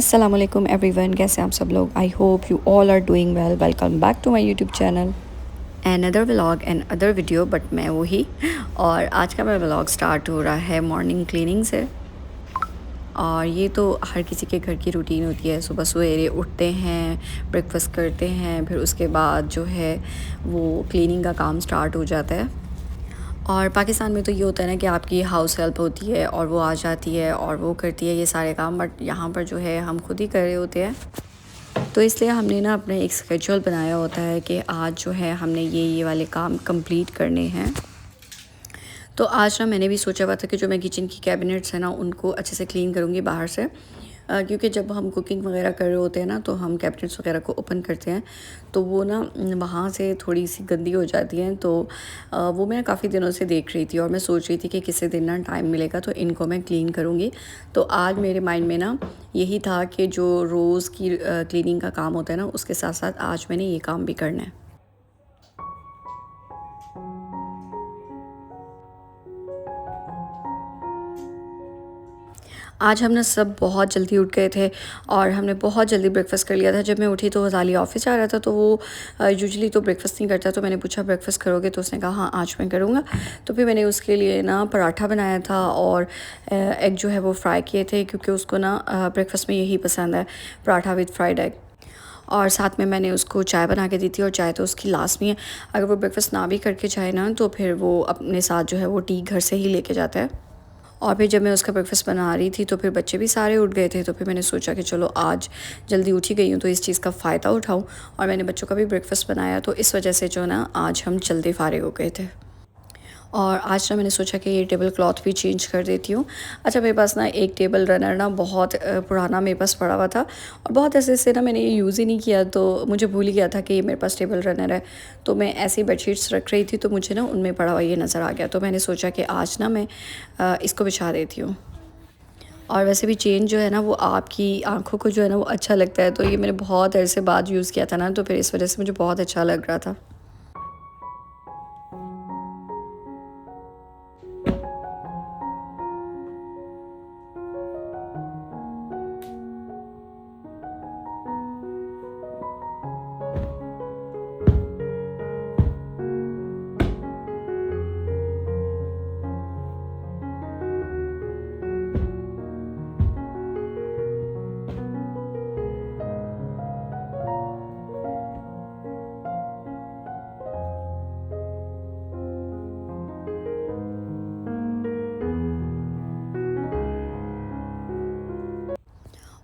अस्सलाम वालेकुम एवरीवन, कैसे हैं आप सब लोग। I hope you all are doing well. Welcome back to my YouTube channel and other vlog and other video, but मैं वही। और आज का मेरा व्लॉग स्टार्ट हो रहा है मॉर्निंग क्लीनिंग से। और ये तो हर किसी के घर की रूटीन होती है। सुबह सवेरे उठते हैं, ब्रेकफास्ट करते हैं, फिर उसके बाद जो है वो क्लीनिंग का काम स्टार्ट हो जाता है। और पाकिस्तान में तो ये होता है ना कि आपकी हाउस हेल्प होती है और वो आ जाती है और वो करती है ये सारे काम, बट यहाँ पर जो है हम खुद ही कर रहे होते हैं। तो इसलिए हमने ना अपना एक स्केड्यूल बनाया होता है कि आज जो है हमने ये वाले काम कंप्लीट करने हैं। तो आज ना मैंने भी सोचा हुआ था कि जो मैं किचन की कैबिनेट्स हैं ना उनको अच्छे से क्लीन करूँगी बाहर से, क्योंकि जब हम कुकिंग वगैरह कर रहे होते हैं ना तो हम कैबिनेट्स वगैरह को ओपन करते हैं तो वो ना वहाँ से थोड़ी सी गंदी हो जाती हैं। तो वो मैं काफ़ी दिनों से देख रही थी और मैं सोच रही थी कि किसी दिन ना टाइम मिलेगा तो इनको मैं क्लीन करूँगी। तो आज मेरे माइंड में ना यही था कि जो रोज़ की क्लीनिंग का काम होता है ना उसके साथ साथ आज मैंने ये काम भी करना है। आज हम ना सब बहुत जल्दी उठ गए थे और हमने बहुत जल्दी ब्रेकफ़ास्ट कर लिया था। जब मैं उठी तो गज़ाली ऑफ़िस जा रहा था, तो वो यूजुअली तो ब्रेकफ़ास्ट नहीं करता। तो मैंने पूछा ब्रेकफ़ास्ट करोगे, तो उसने कहा हाँ आज मैं करूँगा। तो फिर मैंने उसके लिए ना पराठा बनाया था और एग जो है वो फ्राई किए थे, क्योंकि उसको ना ब्रेकफ़ास्ट में यही पसंद है, पराठा विद फ्राइड एग। और साथ में मैंने उसको चाय बना के दी थी, और चाय तो उसकी लाजमी है। अगर वो ब्रेकफ़ास्ट ना भी करके जाए ना तो फिर वो अपने साथ जो है वो टी घर से ही लेके जाता है। और फिर जब मैं उसका ब्रेकफ़ास्ट बना रही थी तो फिर बच्चे भी सारे उठ गए थे। तो फिर मैंने सोचा कि चलो आज जल्दी उठी गई हूँ तो इस चीज़ का फ़ायदा उठाऊँ, और मैंने बच्चों का भी ब्रेकफ़ास्ट बनाया। तो इस वजह से जो ना आज हम जल्दी फ़ारिग हो गए थे। और आज ना मैंने सोचा कि ये टेबल क्लॉथ भी चेंज कर देती हूँ। अच्छा, मेरे पास ना एक टेबल रनर ना बहुत पुराना मेरे पास पड़ा हुआ था, और बहुत ऐसे ऐसे ना मैंने ये यूज़ ही नहीं किया, तो मुझे भूल ही गया था कि ये मेरे पास टेबल रनर है। तो मैं ऐसी बेडशीट्स रख रही थी तो मुझे ना उनमें पड़ा हुआ ये नज़र आ गया। तो मैंने सोचा कि आज ना मैं इसको बिछा देती हूँ। और वैसे भी चेंज जो है ना वो आपकी आँखों को जो है ना वो अच्छा लगता है। तो ये मैंने बहुत अरसे बाद यूज़ किया था ना, तो फिर इस वजह से मुझे बहुत अच्छा लग रहा था।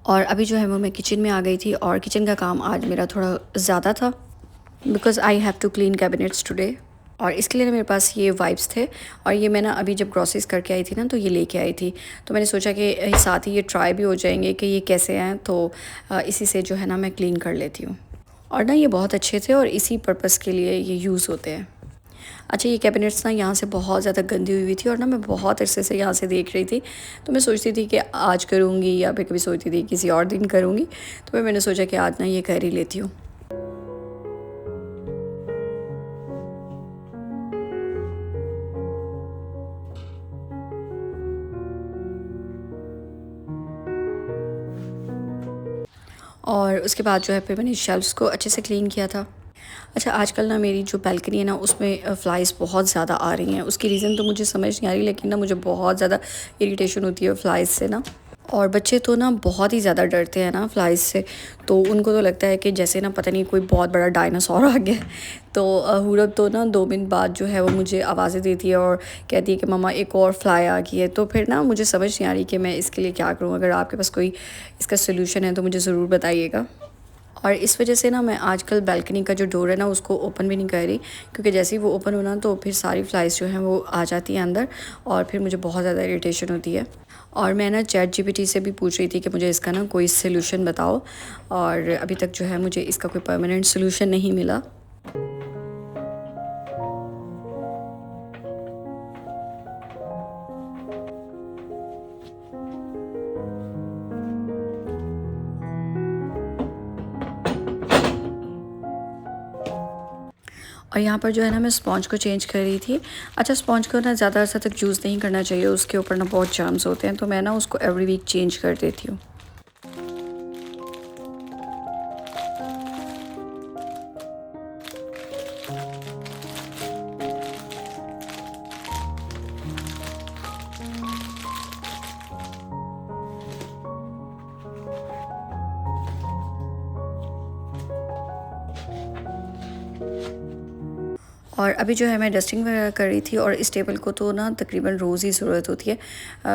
और अभी जो है वो मैं किचन में आ गई थी, और किचन का काम आज मेरा थोड़ा ज़्यादा था, because I have to clean cabinets today. और इसके लिए ना मेरे पास ये वाइप्स थे, और ये मैं ना अभी जब ग्रॉसरीज करके आई थी ना तो ये लेके आई थी। तो मैंने सोचा कि साथ ही ये ट्राई भी हो जाएंगे कि ये कैसे हैं, तो इसी से जो है ना मैं क्लीन कर लेती हूँ। और ना ये बहुत अच्छे थे और इसी पर्पज़ के लिए ये यूज़ होते हैं। अच्छा, ये कैबिनेट्स ना यहाँ से बहुत ज़्यादा गंदी हुई हुई थी, और ना मैं बहुत अरसे से यहाँ से देख रही थी। तो मैं सोचती थी कि आज करूँगी, या फिर कभी सोचती थी किसी और दिन करूँगी। तो फिर मैंने सोचा कि आज ना ये कर ही लेती हूँ। और उसके बाद जो है फिर मैंने शेल्फ्स को अच्छे से क्लीन किया था। अच्छा, आजकल ना मेरी जो बालकनी है ना उसमें फ़्लाइज़ बहुत ज़्यादा आ रही हैं। उसकी रीज़न तो मुझे समझ नहीं आ रही, लेकिन ना मुझे बहुत ज़्यादा इरिटेशन होती है फ़्लाइज़ से ना। और बच्चे तो ना बहुत ही ज़्यादा डरते हैं ना फ्लाइज़ से। तो उनको तो लगता है कि जैसे ना पता नहीं कोई बहुत बड़ा डायनासोर आ गया है। तो हुरब तो ना 2 मिनट बाद जो है वो मुझे आवाज़ें देती है और कहती है कि मम्मा एक और फ्लाई आ गई है। तो फिर ना मुझे समझ नहीं आ रही कि मैं इसके लिए क्या करूँ। अगर आपके पास कोई इसका सॉल्यूशन है तो मुझे ज़रूर बताइएगा। और इस वजह से ना मैं आजकल बालकनी का जो डोर है ना उसको ओपन भी नहीं कर रही, क्योंकि जैसे ही वो ओपन होना तो फिर सारी फ्लाइज़ जो हैं वो आ जाती हैं अंदर, और फिर मुझे बहुत ज़्यादा इरिटेशन होती है। और मैं ना चैट जीपीटी से भी पूछ रही थी कि मुझे इसका ना कोई सॉल्यूशन बताओ, और अभी तक जो है मुझे इसका कोई परमानेंट सॉल्यूशन नहीं मिला। और यहाँ पर जो है ना मैं स्पॉन्ज को चेंज कर रही थी। अच्छा, स्पॉन्ज को ना ज़्यादा अर्सा तक यूज़ नहीं करना चाहिए, उसके ऊपर ना बहुत जर्म्स होते हैं, तो मैं ना उसको एवरी वीक चेंज कर देती हूँ। और अभी जो है मैं डस्टिंग वगैरह कर रही थी। और इस टेबल को तो ना तकरीबन रोज़ ही ज़रूरत होती है,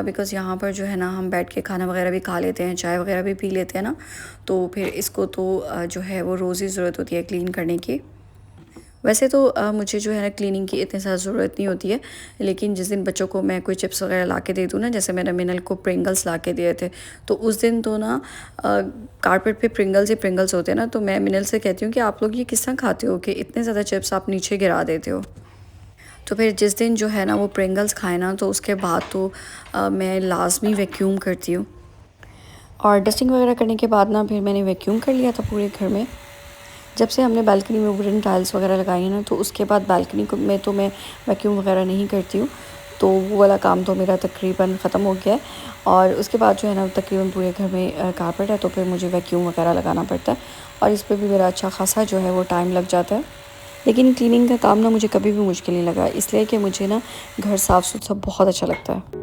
बिकॉज़ यहाँ पर जो है ना हम बैठ के खाना वगैरह भी खा लेते हैं, चाय वगैरह भी पी लेते हैं ना, तो फिर इसको तो जो है वो रोज़ ही ज़रूरत होती है क्लीन करने की। वैसे तो मुझे जो है ना क्लीनिंग की इतनी ज़्यादा ज़रूरत नहीं होती है, लेकिन जिस दिन बच्चों को मैं कोई चिप्स वगैरह ला के दे दूँ ना, जैसे मैंने मिनल को प्रिंगल्स ला के दिए थे, तो उस दिन तो ना कारपेट पे प्रिंगल्स ही प्रिंगल्स होते हैं ना, तो मैं मिनल से कहती हूँ कि आप लोग ये किस तरह खाते हो कि इतने ज़्यादा चिप्स आप नीचे गिरा देते हो। तो फिर जिस दिन जो है ना वो प्रिंगल्स खाए ना, तो उसके बाद तो मैं लाजमी वैक्यूम करती हूँ। और डस्टिंग वगैरह करने के बाद ना फिर मैंने वैक्यूम कर लिया था पूरे घर में। जब से हमने बालकनी में वुडन टाइल्स वगैरह लगाई हैं ना, तो उसके बाद बालकनी को में तो मैं वैक्यूम वगैरह नहीं करती हूँ, तो वो वाला काम तो मेरा तकरीबन ख़त्म हो गया है। और उसके बाद जो है ना तकरीबन पूरे घर में कारपेट है, तो फिर मुझे वैक्यूम वगैरह लगाना पड़ता है, और इस पर भी मेरा अच्छा खासा जो है वो टाइम लग जाता है। लेकिन क्लीनिंग का काम ना मुझे कभी भी मुश्किल नहीं लगा, इसलिए कि मुझे ना घर साफ़ सुथरा बहुत अच्छा लगता है।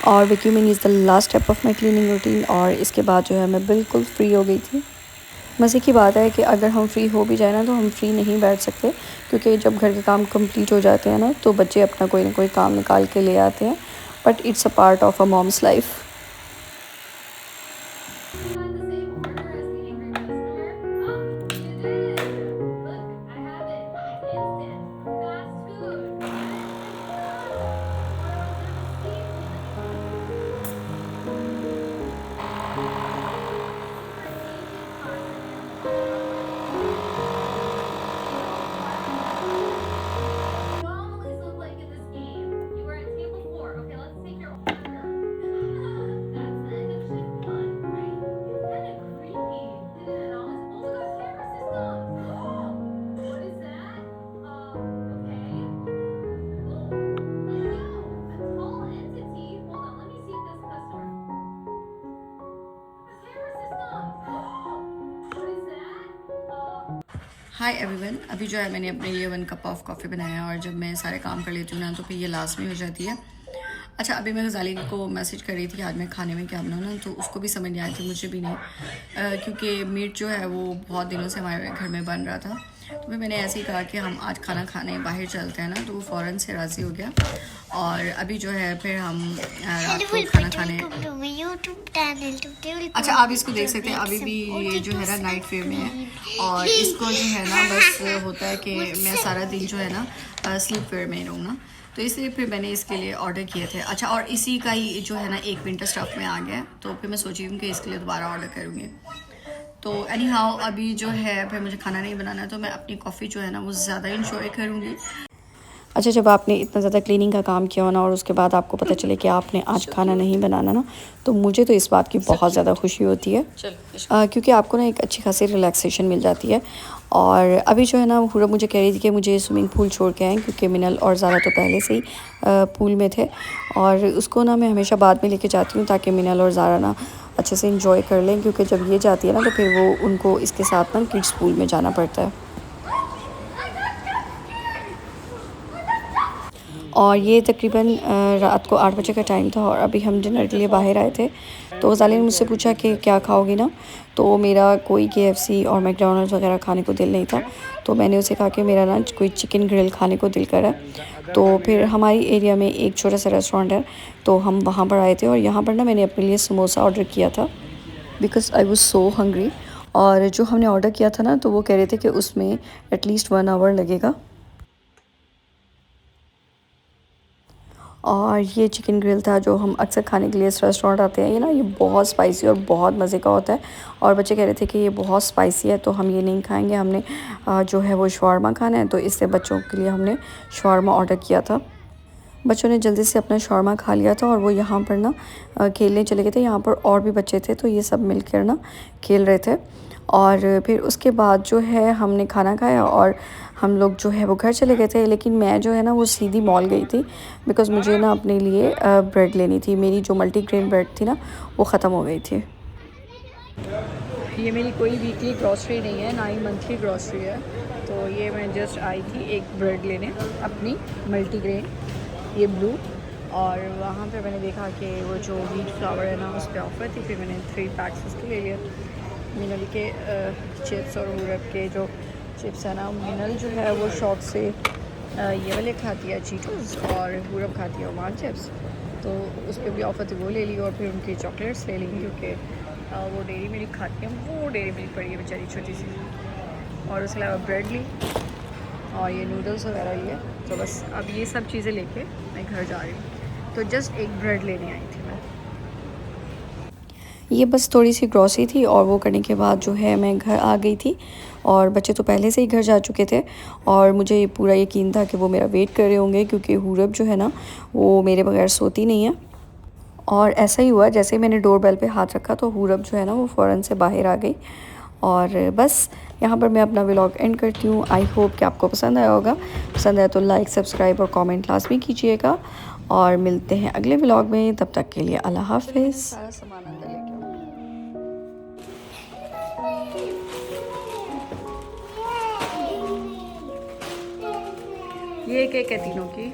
और vacuuming is the last step of my cleaning routine. और इसके बाद जो है मैं बिल्कुल फ्री हो गई थी। मज़े की बात है कि अगर हम फ्री हो भी जाए ना, तो हम फ्री नहीं बैठ सकते, क्योंकि जब घर के काम कंप्लीट हो जाते हैं ना, तो बच्चे अपना कोई ना कोई काम निकाल के ले आते हैं। But it's a part of a mom's life. Had the same order as the angry customer? Oh, you did! Look, I have it. It's instant. Fast food. Anomalies look like in this game. You were at table 4. Okay, let's take your order. That's the end of shift 1, right? It's kind of creepy. Did an anomaly? Oh, look at camera system. What is that? Okay. Oh, no, a tall entity. Hold on, let me see this customer. A camera system. What is that? Hi everyone, अभी जो है मैंने अपने लिए 1 cup of coffee बनाया, और जब मैं सारे काम कर लेती हूँ ना, तो फिर ये लाजमी हो जाती है। अच्छा, अभी मैं गज़ाली को मैसेज कर रही थी कि आज मैं खाने में क्या बनाऊँ ना, तो उसको भी समझ नहीं आई थी, मुझे भी नहीं, क्योंकि मीट जो है वो बहुत दिनों से हमारे घर में बन रहा था। तो फिर मैंने ऐसे ही कहा कि हम आज खाना खाने बाहर चलते हैं ना, तो वो फ़ौरन से राज़ी हो गया। और अभी जो है फिर हम रात को खाना खाने। अच्छा, आप इसको देख सकते हैं, अभी भी ये जो है ना नाइट फेयर में है, और इसको जो है ना बस होता है कि मैं सारा दिन जो है ना स्लीप फेयर में रहूँ ना, तो इसलिए फिर मैंने इसके लिए ऑर्डर किए थे। अच्छा, और इसी का ही जो है ना 1 विंटर स्टफ़ में आ गया, तो फिर मैं सोची हूँ कि इसके लिए दोबारा ऑर्डर करूँगी। तो एनी हाउ अभी जो है फिर मुझे खाना नहीं बनाना है, तो मैं अपनी कॉफ़ी जो है ना वो ज़्यादा इंजॉय करूँगी। अच्छा, जब आपने इतना ज़्यादा क्लीनिंग का काम किया हो ना, और उसके बाद आपको पता चले कि आपने आज खाना नहीं बनाना ना, तो मुझे तो इस बात की बहुत ज़्यादा खुशी होती है, क्योंकि आपको ना एक अच्छी खासी रिलैक्सेशन मिल जाती है। और अभी जो है ना पूरा मुझे कह रही थी कि मुझे स्विमिंग पूल छोड़ के आएँ, क्योंकि मिनल और ज़ारा तो पहले से ही पूल में थे, और उसको ना मैं हमेशा बाद में लेके जाती हूँ, ताकि मिनल और ज़ारा ना अच्छे से इंजॉय कर लें, क्योंकि जब ये जाती है ना, तो फिर वो उनको इसके साथ ना किड्स पूल में जाना पड़ता है। और ये तकरीबन रात को 8 बजे का टाइम था, और अभी हम डिनर के लिए बाहर आए थे। तो गज़ाली ने मुझसे पूछा कि क्या खाओगी ना, तो मेरा कोई KFC और मैकडॉनल्ड्स वगैरह खाने को दिल नहीं था, तो मैंने उसे कहा कि मेरा ना कोई चिकन ग्रिल खाने को दिल कर है। तो फिर हमारी एरिया में एक छोटा सा रेस्टोरेंट है, तो हम वहाँ पर आए थे, और यहाँ पर ना मैंने अपने लिए समोसा ऑर्डर किया था, because I was so hungry. और जो हमने ऑर्डर किया था ना, तो वो कह रहे थे कि उसमें एटलीस्ट 1 आवर लगेगा। और ये चिकन ग्रिल था जो हम अक्सर खाने के लिए इस रेस्टोरेंट आते हैं। ये ना ये बहुत स्पाइसी और बहुत मज़े का होता है, और बच्चे कह रहे थे कि ये बहुत स्पाइसी है, तो हम ये नहीं खाएंगे, हमने जो है वो शवारमा खाना है, तो इससे बच्चों के लिए हमने शवारमा ऑर्डर किया था। बच्चों ने जल्दी से अपना शौरमा खा लिया था और वो यहाँ पर ना खेलने चले गए थे। यहाँ पर और भी बच्चे थे तो ये सब मिलकर ना खेल रहे थे। और फिर उसके बाद जो है हमने खाना खाया और हम लोग जो है वो घर चले गए थे। लेकिन मैं जो है ना वो सीधी मॉल गई थी बिकॉज़ मुझे ना अपने लिए ब्रेड लेनी थी। मेरी जो मल्टीग्रेन ब्रेड थी ना वो ख़त्म हो गई थी। ये मेरी कोई वीकली ग्रॉसरी नहीं है, ना ही मंथली ग्रॉसरी है। तो ये मैं जस्ट आई थी एक ब्रेड लेने अपनी मल्टीग्रेन, ये ब्लू। और वहाँ पे मैंने देखा कि वो जो व्हीट फ्लावर है ना उस पर ऑफ़र थी, फिर मैंने 3 पैक्स उसके ले लिए। मिनल के चिप्स और हुरब के जो चिप्स है ना, मिनल जो है वो शौक से ये वाले खाती है चीटोस और हुरब खाती है ओमान चिप्स। तो उस पर भी ऑफ़र थी, वो ले ली। और फिर उनकी चॉकलेट्स ले ली क्योंकि वो डेयरी मिल्क खाती है, वो डेयरी मिल्क पड़ी है बेचारी छोटी सी। और उसके अलावा ब्रेड ली और ये नूडल्स वगैरह लिए। तो बस अब ये सब चीज़ें लेके मैं घर जा रही हूँ। तो जस्ट एक ब्रेड लेने आई थी मैं। ये बस थोड़ी सी ग्रॉसरी थी और वो करने के बाद जो है मैं घर आ गई थी। और बच्चे तो पहले से ही घर जा चुके थे और मुझे ये पूरा यकीन था कि वो मेरा वेट कर रहे होंगे क्योंकि हुरब जो है ना वो मेरे बगैर सोती नहीं है। और ऐसा ही हुआ, जैसे ही मैंने डोरबेल पे हाथ रखा तो हुरब जो है ना वो फ़ौरन से बाहर आ गई। और बस यहाँ पर मैं अपना व्लॉग एंड करती हूँ। आई होप कि आपको पसंद आया होगा। पसंद आया तो लाइक, सब्सक्राइब और कमेंट लाजमी कीजिएगा। और मिलते हैं अगले व्लॉग में, तब तक के लिए अल्लाह हाफिज़। सारा सामान अंदर लेके ये केक है तीनों की।